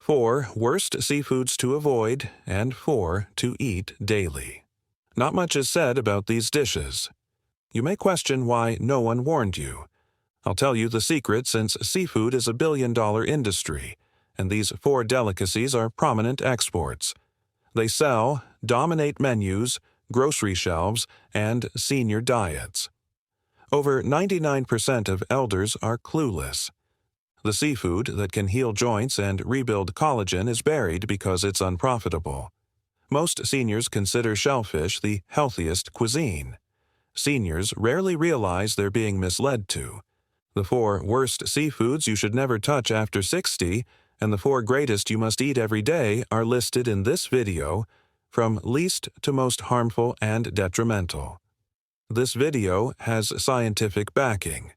4 worst seafoods to avoid, and 4 to eat daily. Not much is said about these dishes. You may question why no one warned you. I'll tell you the secret, since seafood is a billion-dollar industry, and these 4 delicacies are prominent exports. They sell, dominate menus, grocery shelves, and senior diets. Over 99% of elders are clueless. The seafood that can heal joints and rebuild collagen is buried because it's unprofitable. Most seniors consider shellfish the healthiest cuisine. Seniors rarely realize they're being misled to. The 4 worst seafoods you should never touch after 60 and the 4 greatest you must eat every day are listed in this video, from least to most harmful and detrimental. This video has scientific backing.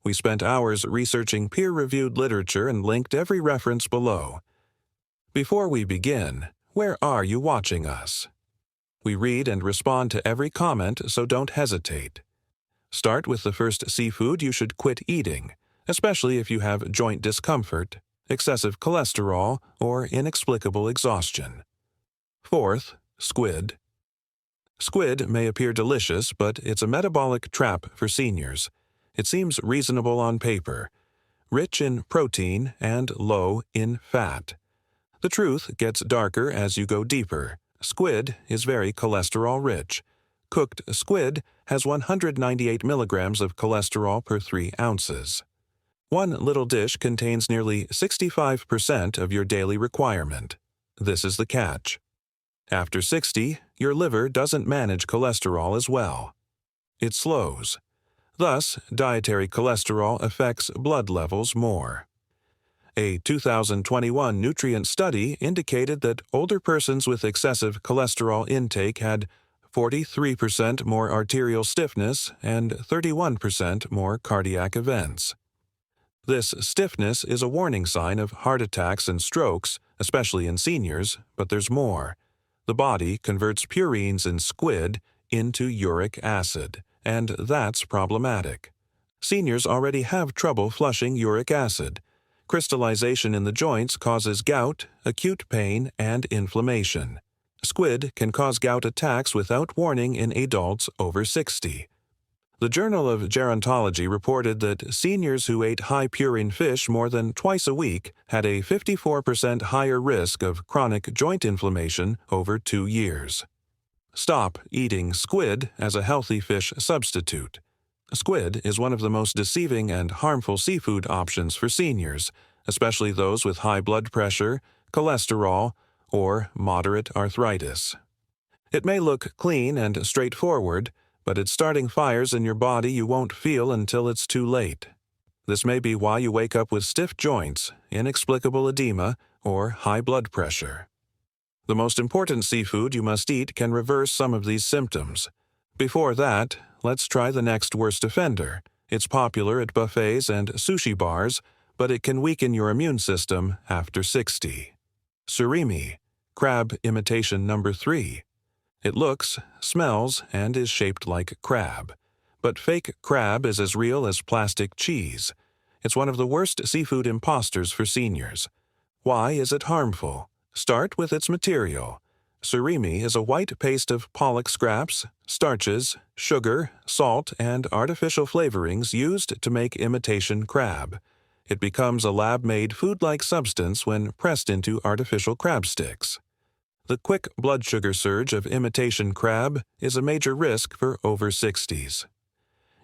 We spent hours researching peer-reviewed literature and linked every reference below. Before we begin, where are you watching us? We read and respond to every comment, so don't hesitate. Start with the first seafood you should quit eating, especially if you have joint discomfort, excessive cholesterol, or inexplicable exhaustion. 4th, squid. Squid may appear delicious, but it's a metabolic trap for seniors. It seems reasonable on paper, rich in protein and low in fat. The truth gets darker as you go deeper. Squid is very cholesterol-rich. Cooked squid has 198 milligrams of cholesterol per 3 ounces. One little dish contains nearly 65% of your daily requirement. This is the catch. After 60, your liver doesn't manage cholesterol as well. It slows. Thus, dietary cholesterol affects blood levels more. A 2021 nutrient study indicated that older persons with excessive cholesterol intake had 43% more arterial stiffness and 31% more cardiac events. This stiffness is a warning sign of heart attacks and strokes, especially in seniors, but there's more. The body converts purines in squid into uric acid, and that's problematic. Seniors already have trouble flushing uric acid. Crystallization in the joints causes gout, acute pain, and inflammation. Squid can cause gout attacks without warning in adults over 60. The Journal of Gerontology reported that seniors who ate high-purine fish more than twice a week had a 54% higher risk of chronic joint inflammation over 2 years. Stop eating squid as a healthy fish substitute. Squid is one of the most deceiving and harmful seafood options for seniors, especially those with high blood pressure, cholesterol, or moderate arthritis. It may look clean and straightforward, but it's starting fires in your body you won't feel until it's too late. This may be why you wake up with stiff joints, inexplicable edema, or high blood pressure. The most important seafood you must eat can reverse some of these symptoms. Before that, let's try the next worst offender. It's popular at buffets and sushi bars, but it can weaken your immune system after 60. Surimi, crab imitation number 3. It looks, smells, and is shaped like crab. But fake crab is as real as plastic cheese. It's one of the worst seafood imposters for seniors. Why is it harmful? Start with its material. Surimi is a white paste of pollock scraps, starches, sugar, salt, and artificial flavorings used to make imitation crab. It becomes a lab-made food-like substance when pressed into artificial crab sticks. The quick blood sugar surge of imitation crab is a major risk for over 60s.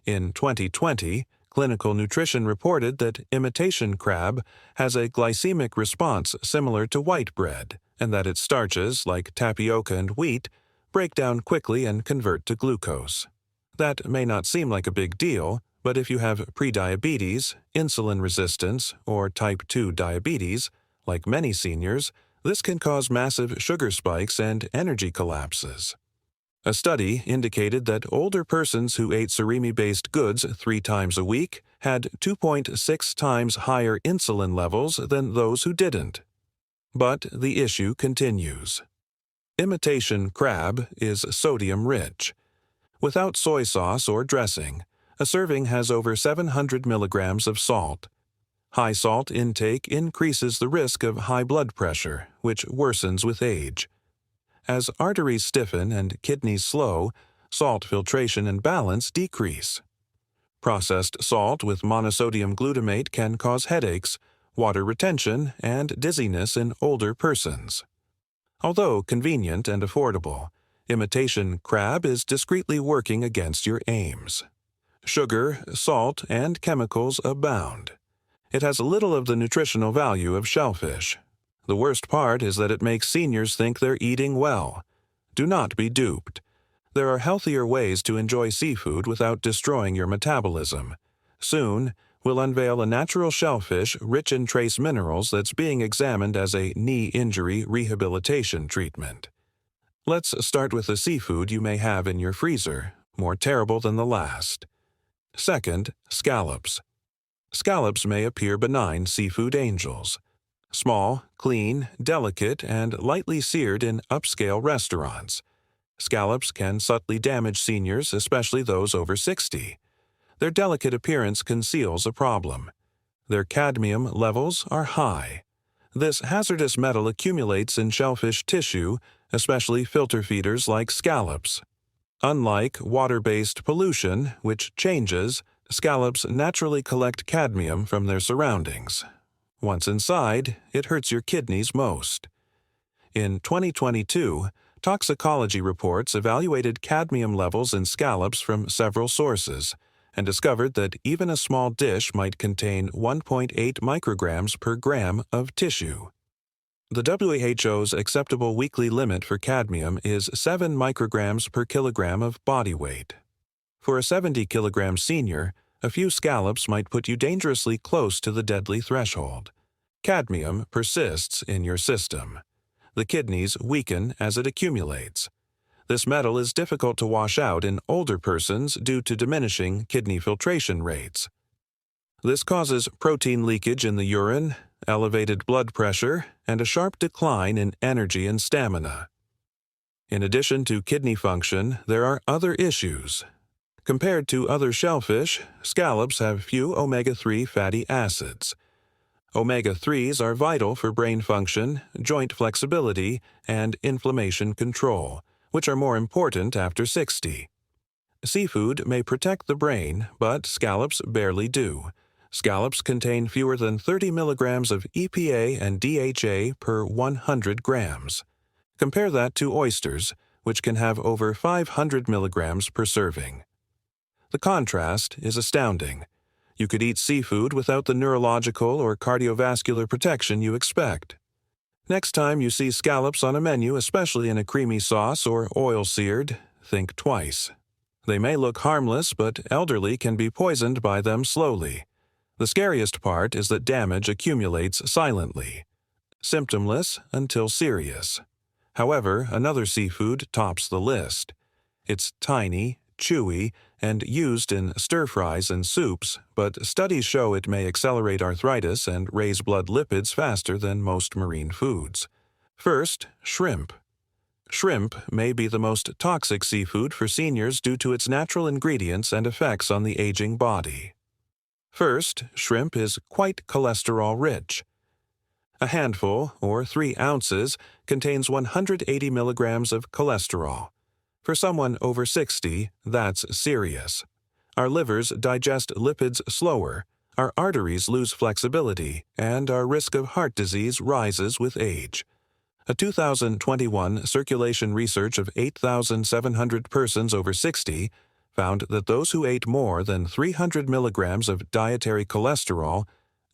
In 2020, Clinical Nutrition reported that imitation crab has a glycemic response similar to white bread, and that its starches, like tapioca and wheat, break down quickly and convert to glucose. That may not seem like a big deal, but if you have prediabetes, insulin resistance, or type 2 diabetes, like many seniors, this can cause massive sugar spikes and energy collapses. A study indicated that older persons who ate surimi-based goods 3 times a week had 2.6 times higher insulin levels than those who didn't. But the issue continues. Imitation crab is sodium-rich. Without soy sauce or dressing, a serving has over 700 milligrams of salt. High salt intake increases the risk of high blood pressure, which worsens with age. As arteries stiffen and kidneys slow, salt filtration and balance decrease. Processed salt with monosodium glutamate can cause headaches, water retention, and dizziness in older persons. Although convenient and affordable, imitation crab is discreetly working against your aims. Sugar, salt, and chemicals abound. It has little of the nutritional value of shellfish. The worst part is that it makes seniors think they're eating well. Do not be duped. There are healthier ways to enjoy seafood without destroying your metabolism. Soon, we'll unveil a natural shellfish rich in trace minerals that's being examined as a knee injury rehabilitation treatment. Let's start with the seafood you may have in your freezer, more terrible than the last. Second, scallops. Scallops may appear benign seafood angels. Small, clean, delicate, and lightly seared in upscale restaurants. Scallops can subtly damage seniors, especially those over 60. Their delicate appearance conceals a problem. Their cadmium levels are high. This hazardous metal accumulates in shellfish tissue, especially filter feeders like scallops. Unlike water-based pollution, which changes, scallops naturally collect cadmium from their surroundings. Once inside, it hurts your kidneys most. In 2022, toxicology reports evaluated cadmium levels in scallops from several sources and discovered that even a small dish might contain 1.8 micrograms per gram of tissue. The WHO's acceptable weekly limit for cadmium is 7 micrograms per kilogram of body weight. For a 70-kilogram senior, a few scallops might put you dangerously close to the deadly threshold. Cadmium persists in your system. The kidneys weaken as it accumulates. This metal is difficult to wash out in older persons due to diminishing kidney filtration rates. This causes protein leakage in the urine, elevated blood pressure, and a sharp decline in energy and stamina. In addition to kidney function, there are other issues. Compared to other shellfish, scallops have few omega-3 fatty acids. Omega-3s are vital for brain function, joint flexibility, and inflammation control, which are more important after 60. Seafood may protect the brain, but scallops barely do. Scallops contain fewer than 30 milligrams of EPA and DHA per 100 grams. Compare that to oysters, which can have over 500 milligrams per serving. The contrast is astounding. You could eat seafood without the neurological or cardiovascular protection you expect. Next time you see scallops on a menu, especially in a creamy sauce or oil-seared, think twice. They may look harmless, but elderly can be poisoned by them slowly. The scariest part is that damage accumulates silently, symptomless until serious. However, another seafood tops the list. It's tiny, chewy, and used in stir-fries and soups, but studies show it may accelerate arthritis and raise blood lipids faster than most marine foods. First, shrimp. Shrimp may be the most toxic seafood for seniors due to its natural ingredients and effects on the aging body. First, shrimp is quite cholesterol-rich. A handful, or 3 ounces, contains 180 milligrams of cholesterol. For someone over 60, that's serious. Our livers digest lipids slower, our arteries lose flexibility, and our risk of heart disease rises with age. A 2021 circulation research of 8,700 persons over 60 found that those who ate more than 300 milligrams of dietary cholesterol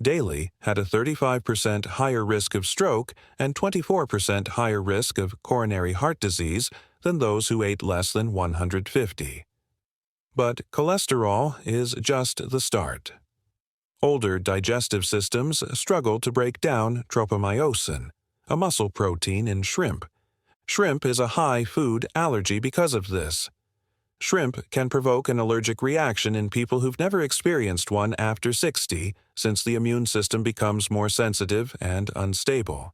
daily had a 35% higher risk of stroke and 24% higher risk of coronary heart disease than those who ate less than 150. But cholesterol is just the start. Older digestive systems struggle to break down tropomyosin, a muscle protein in shrimp. Shrimp is a high food allergy because of this. Shrimp can provoke an allergic reaction in people who've never experienced one after 60, since the immune system becomes more sensitive and unstable.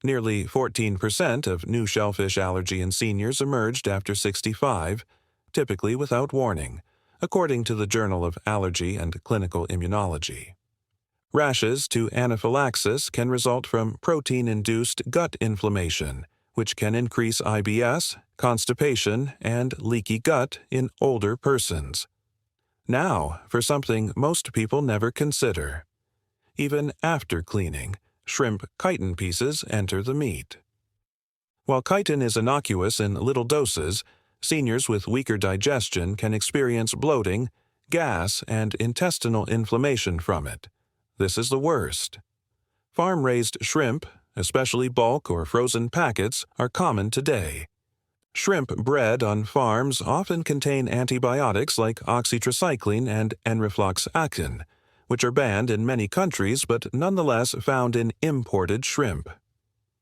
Nearly 14% of new shellfish allergy in seniors emerged after 65, typically without warning, according to the Journal of Allergy and Clinical Immunology. Rashes to anaphylaxis can result from protein-induced gut inflammation, which can increase IBS, constipation, and leaky gut in older persons. Now, for something most people never consider. Even after cleaning, shrimp chitin pieces enter the meat. While chitin is innocuous in little doses, seniors with weaker digestion can experience bloating, gas, and intestinal inflammation from it. This is the worst. Farm-raised shrimp, especially bulk or frozen packets, are common today. Shrimp bred on farms often contain antibiotics like oxytetracycline and enrofloxacin, which are banned in many countries but nonetheless found in imported shrimp.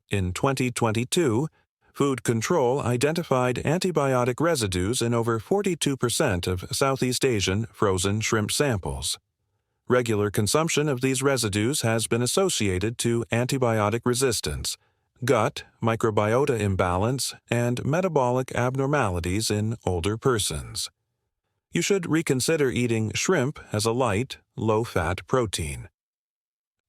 In 2022, Food Control identified antibiotic residues in over 42% of Southeast Asian frozen shrimp samples. Regular consumption of these residues has been associated to antibiotic resistance, gut microbiota imbalance, and metabolic abnormalities in older persons. You should reconsider eating shrimp as a light, low-fat protein.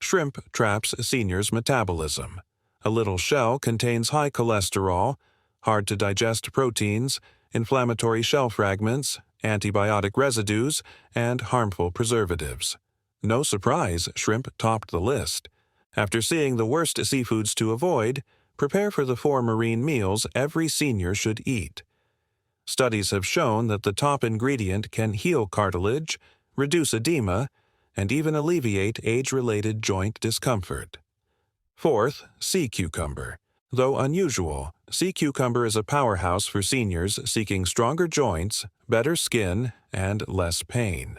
Shrimp traps seniors' metabolism. A little shell contains high cholesterol, hard-to-digest proteins, inflammatory shell fragments, antibiotic residues, and harmful preservatives. No surprise, shrimp topped the list. After seeing the worst seafoods to avoid, prepare for the 4 marine meals every senior should eat. Studies have shown that the top ingredient can heal cartilage, reduce edema, and even alleviate age-related joint discomfort. Fourth, sea cucumber. Though unusual, sea cucumber is a powerhouse for seniors seeking stronger joints, better skin, and less pain.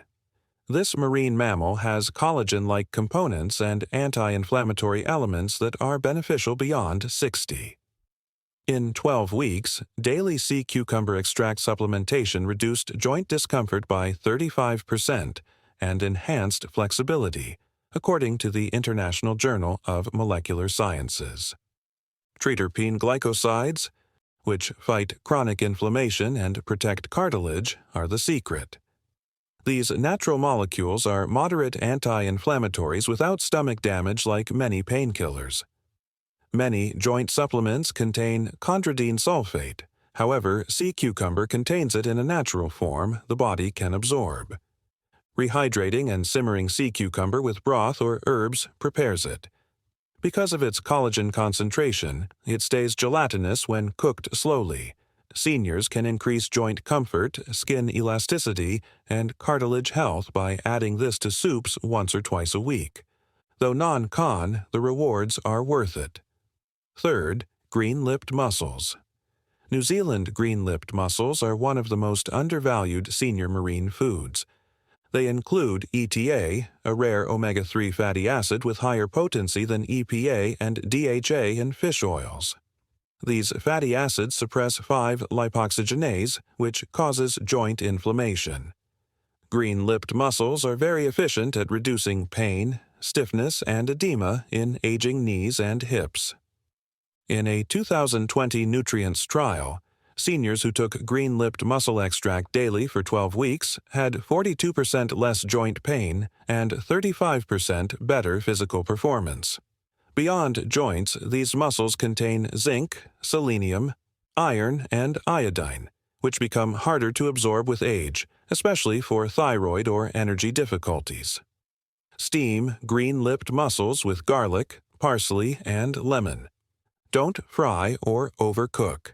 This marine mammal has collagen-like components and anti-inflammatory elements that are beneficial beyond 60. In 12 weeks, daily sea cucumber extract supplementation reduced joint discomfort by 35% and enhanced flexibility, according to the International Journal of Molecular Sciences. Triterpene glycosides, which fight chronic inflammation and protect cartilage, are the secret. These natural molecules are moderate anti-inflammatories without stomach damage like many painkillers. Many joint supplements contain chondroitin sulfate. However, sea cucumber contains it in a natural form the body can absorb. Rehydrating and simmering sea cucumber with broth or herbs prepares it. Because of its collagen concentration, it stays gelatinous when cooked slowly. Seniors can increase joint comfort, skin elasticity, and cartilage health by adding this to soups once or twice a week. Though non-con, the rewards are worth it. Third, green-lipped mussels. New Zealand green-lipped mussels are one of the most undervalued senior marine foods. They include ETA, a rare omega-3 fatty acid with higher potency than EPA and DHA in fish oils. These fatty acids suppress 5-lipoxygenase, which causes joint inflammation. Green-lipped mussels are very efficient at reducing pain, stiffness, and edema in aging knees and hips. In a 2020 nutrients trial, seniors who took green-lipped mussel extract daily for 12 weeks had 42% less joint pain and 35% better physical performance. Beyond joints, these mussels contain zinc, selenium, iron, and iodine, which become harder to absorb with age, especially for thyroid or energy difficulties. Steam green-lipped mussels with garlic, parsley, and lemon. Don't fry or overcook.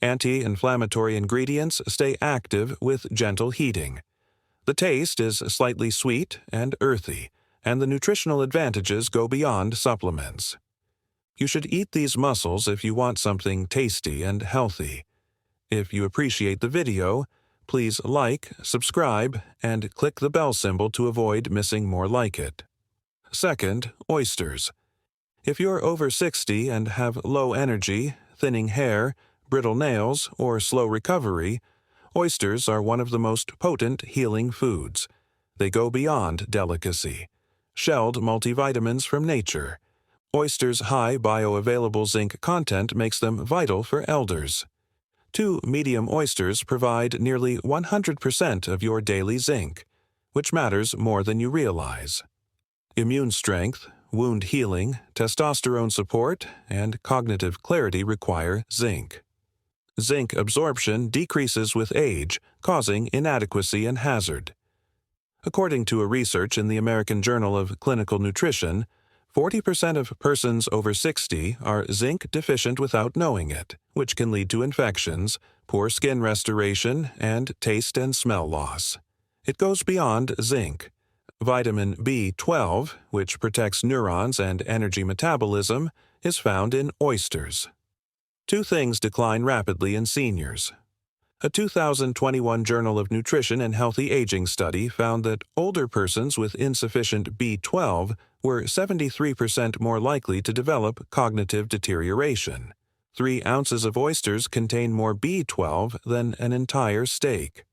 Anti-inflammatory ingredients stay active with gentle heating. The taste is slightly sweet and earthy, and the nutritional advantages go beyond supplements. You should eat these mussels if you want something tasty and healthy. If you appreciate the video, please like, subscribe, and click the bell symbol to avoid missing more like it. Second, oysters. If you're over 60 and have low energy, thinning hair, brittle nails, or slow recovery, oysters are one of the most potent healing foods. They go beyond delicacy. Shelled multivitamins from nature. Oysters' high bioavailable zinc content makes them vital for elders. 2 medium oysters provide nearly 100% of your daily zinc, which matters more than you realize. Immune strength, wound healing, testosterone support, and cognitive clarity require zinc. Zinc absorption decreases with age, causing inadequacy and hazard. According to a research in the American Journal of Clinical Nutrition, 40% of persons over 60 are zinc deficient without knowing it, which can lead to infections, poor skin restoration, and taste and smell loss. It goes beyond zinc. Vitamin B12, which protects neurons and energy metabolism, is found in oysters. Two things decline rapidly in seniors. A 2021 Journal of Nutrition and Healthy Aging study found that older persons with insufficient B12 were 73% more likely to develop cognitive deterioration. 3 ounces of oysters contain more B12 than an entire steak.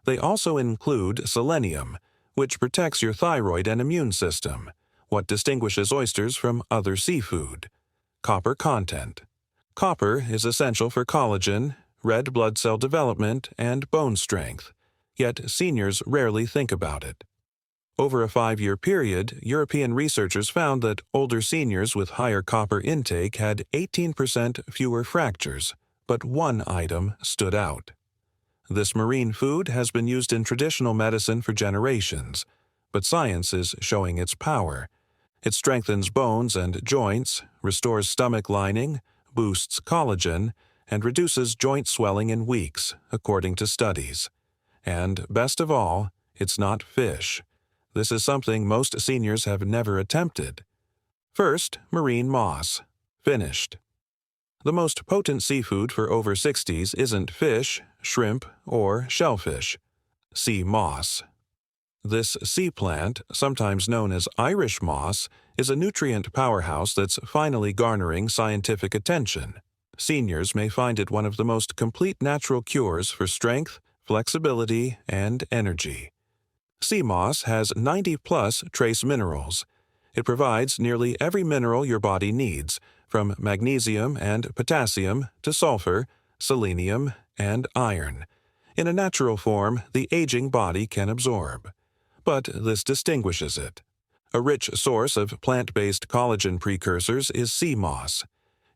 They also include selenium, which protects your thyroid and immune system, what distinguishes oysters from other seafood. Copper content. Copper is essential for collagen, red blood cell development, and bone strength, yet seniors rarely think about it. Over a 5-year period, European researchers found that older seniors with higher copper intake had 18% fewer fractures, but one item stood out. This marine food has been used in traditional medicine for generations, but science is showing its power. It strengthens bones and joints, restores stomach lining, boosts collagen, and reduces joint swelling in weeks, according to studies. And best of all, it's not fish. This is something most seniors have never attempted. First, marine moss. Finished. The most potent seafood for over 60s isn't fish, shrimp, or shellfish. Sea moss. This sea plant, sometimes known as Irish moss, is a nutrient powerhouse that's finally garnering scientific attention. Seniors may find it one of the most complete natural cures for strength, flexibility, and energy. Sea moss has 90-plus trace minerals. It provides nearly every mineral your body needs, from magnesium and potassium to sulfur, selenium, and iron, in a natural form the aging body can absorb. But this distinguishes it. A rich source of plant-based collagen precursors is sea moss.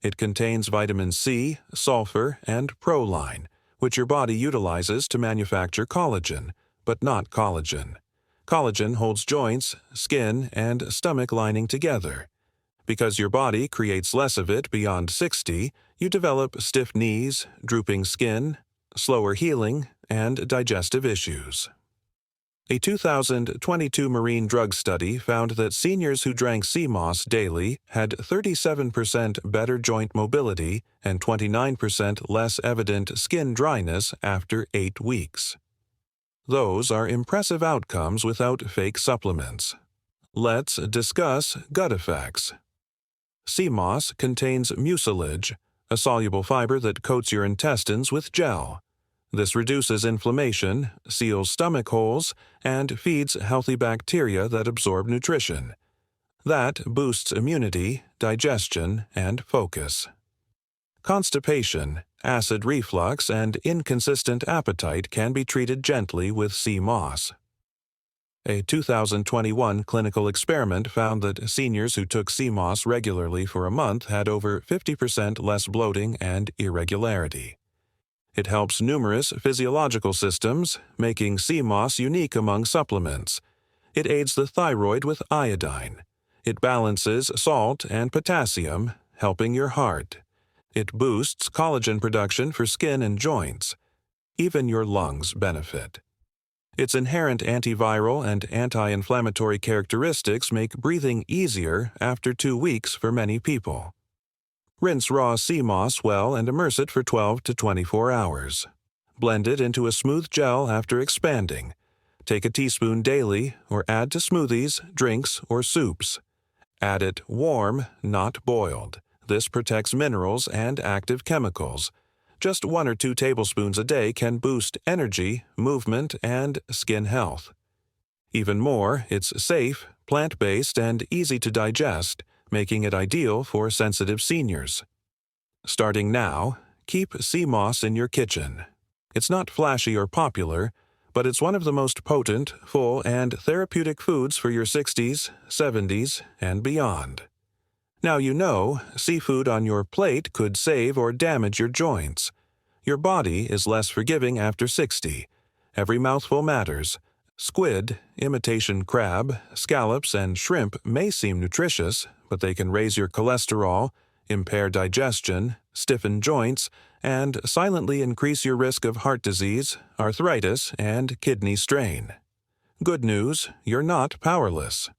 It contains vitamin C, sulfur, and proline, which your body utilizes to manufacture collagen, but not collagen. Collagen holds joints, skin, and stomach lining together. Because your body creates less of it beyond 60, you develop stiff knees, drooping skin, slower healing, and digestive issues. A 2022 marine drug study found that seniors who drank sea moss daily had 37% better joint mobility and 29% less evident skin dryness after 8 weeks. Those are impressive outcomes without fake supplements. Let's discuss gut effects. Sea moss contains mucilage, a soluble fiber that coats your intestines with gel. This reduces inflammation, seals stomach holes, and feeds healthy bacteria that absorb nutrition. That boosts immunity, digestion, and focus. Constipation, acid reflux, and inconsistent appetite can be treated gently with sea moss. A 2021 clinical experiment found that seniors who took sea moss regularly for a month had over 50% less bloating and irregularity. It helps numerous physiological systems, making sea moss unique among supplements. It aids the thyroid with iodine. It balances salt and potassium, helping your heart. It boosts collagen production for skin and joints. Even your lungs benefit. Its inherent antiviral and anti-inflammatory characteristics make breathing easier after 2 weeks for many people. Rinse raw sea moss well and immerse it for 12 to 24 hours. Blend it into a smooth gel after expanding. Take a teaspoon daily or add to smoothies, drinks, or soups. Add it warm, not boiled. This protects minerals and active chemicals. Just 1 or 2 tablespoons a day can boost energy, movement, and skin health. Even more, it's safe, plant-based, and easy to digest, making it ideal for sensitive seniors. Starting now, keep sea moss in your kitchen. It's not flashy or popular, but it's one of the most potent, full, and therapeutic foods for your 60s, 70s, and beyond. Now you know, seafood on your plate could save or damage your joints. Your body is less forgiving after 60. Every mouthful matters. Squid, imitation crab, scallops, and shrimp may seem nutritious, but they can raise your cholesterol, impair digestion, stiffen joints, and silently increase your risk of heart disease, arthritis, and kidney strain. Good news, you're not powerless.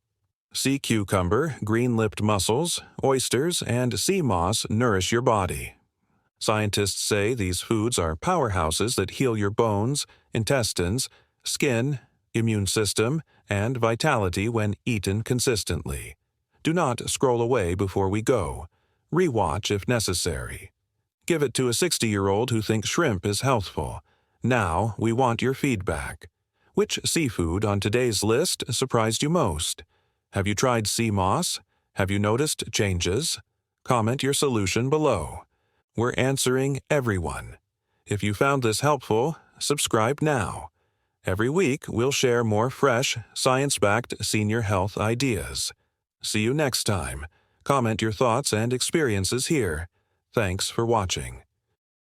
Sea cucumber, green-lipped mussels, oysters, and sea moss nourish your body. Scientists say these foods are powerhouses that heal your bones, intestines, skin, immune system, and vitality when eaten consistently. Do not scroll away before we go. Rewatch if necessary. Give it to a 60-year-old who thinks shrimp is healthful. Now we want your feedback. Which seafood on today's list surprised you most? Have you tried sea moss? Have you noticed changes? Comment your solution below. We're answering everyone. If you found this helpful, subscribe now. Every week, we'll share more fresh, science-backed senior health ideas. See you next time. Comment your thoughts and experiences here. Thanks for watching.